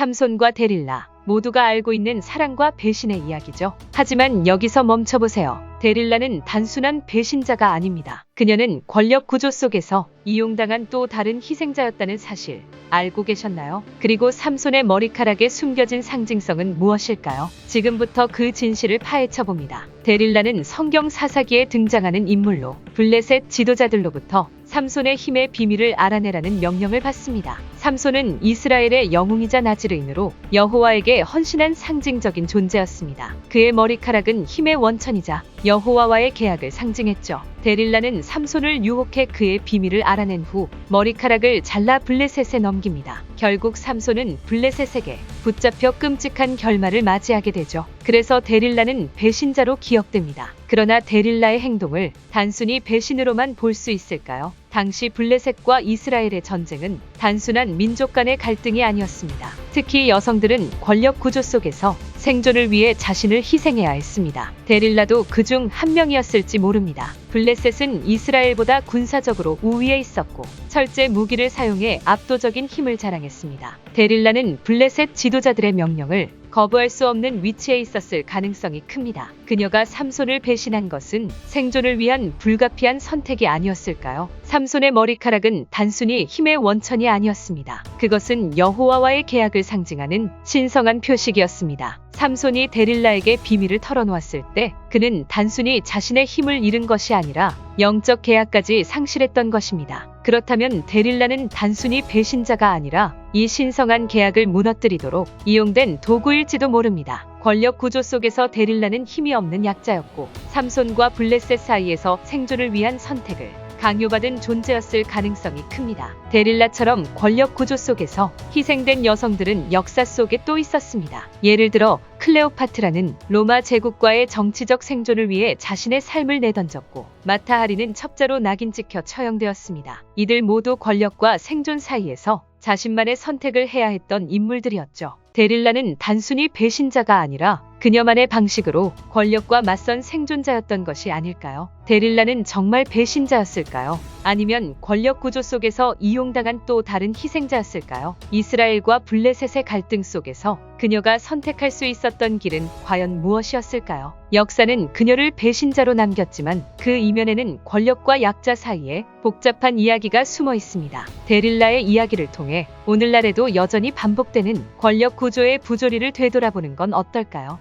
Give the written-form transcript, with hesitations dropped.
삼손과 데릴라, 모두가 알고 있는 사랑과 배신의 이야기죠. 하지만 여기서 멈춰보세요. 데릴라는 단순한 배신자가 아닙니다. 그녀는 권력 구조 속에서 이용당한 또 다른 희생자였다는 사실 알고 계셨나요? 그리고 삼손의 머리카락에 숨겨진 상징성은 무엇일까요? 지금부터 그 진실을 파헤쳐봅니다. 데릴라는 성경 사사기에 등장하는 인물로 블레셋 지도자들로부터 삼손의 힘의 비밀을 알아내라는 명령을 받습니다. 삼손은 이스라엘의 영웅이자 나즈르인으로 여호와에게 헌신한 상징적인 존재였습니다. 그의 머리카락은 힘의 원천이자 여호와와의 계약을 상징했죠. 데릴라는 삼손을 유혹해 그의 비밀을 알아낸 후 머리카락을 잘라 블레셋에 넘깁니다. 결국 삼손은 블레셋에게 붙잡혀 끔찍한 결말을 맞이하게 되죠. 그래서 데릴라는 배신자로 기억됩니다. 그러나 데릴라의 행동을 단순히 배신으로만 볼 수 있을까요? 당시 블레셋과 이스라엘의 전쟁은 단순한 민족 간의 갈등이 아니었습니다. 특히 여성들은 권력 구조 속에서 생존을 위해 자신을 희생해야 했습니다. 데릴라도 그중 한 명이었을지 모릅니다. 블레셋은 이스라엘보다 군사적으로 우위에 있었고 철제 무기를 사용해 압도적인 힘을 자랑했습니다. 데릴라는 블레셋 지도자들의 명령을 거부할 수 없는 위치에 있었을 가능성이 큽니다. 그녀가 삼손을 배신한 것은 생존을 위한 불가피한 선택이 아니었을까요? 삼손의 머리카락은 단순히 힘의 원천이 아니었습니다. 그것은 여호와와의 계약을 상징하는 신성한 표식이었습니다. 삼손이 데릴라에게 비밀을 털어놓았을 때 그는 단순히 자신의 힘을 잃은 것이 아니라 영적 계약까지 상실했던 것입니다. 그렇다면 데릴라는 단순히 배신자가 아니라 이 신성한 계약을 무너뜨리도록 이용된 도구일지도 모릅니다. 권력 구조 속에서 데릴라는 힘이 없는 약자였고 삼손과 블레셋 사이에서 생존을 위한 선택을 강요받은 존재였을 가능성이 큽니다. 데릴라처럼 권력 구조 속에서 희생된 여성들은 역사 속에 또 있었습니다. 예를 들어 클레오파트라는 로마 제국과의 정치적 생존을 위해 자신의 삶을 내던졌고 마타하리는 첩자로 낙인 찍혀 처형되었습니다. 이들 모두 권력과 생존 사이에서 자신만의 선택을 해야 했던 인물들이었죠. 데릴라는 단순히 배신자가 아니라 그녀만의 방식으로 권력과 맞선 생존자였던 것이 아닐까요? 데릴라는 정말 배신자였을까요? 아니면 권력 구조 속에서 이용당한 또 다른 희생자였을까요? 이스라엘과 블레셋의 갈등 속에서 그녀가 선택할 수 있었던 길은 과연 무엇이었을까요? 역사는 그녀를 배신자로 남겼지만 그 이면에는 권력과 약자 사이에 복잡한 이야기가 숨어 있습니다. 데릴라의 이야기를 통해 오늘날에도 여전히 반복되는 권력 구조의 부조리를 되돌아보는 건 어떨까요?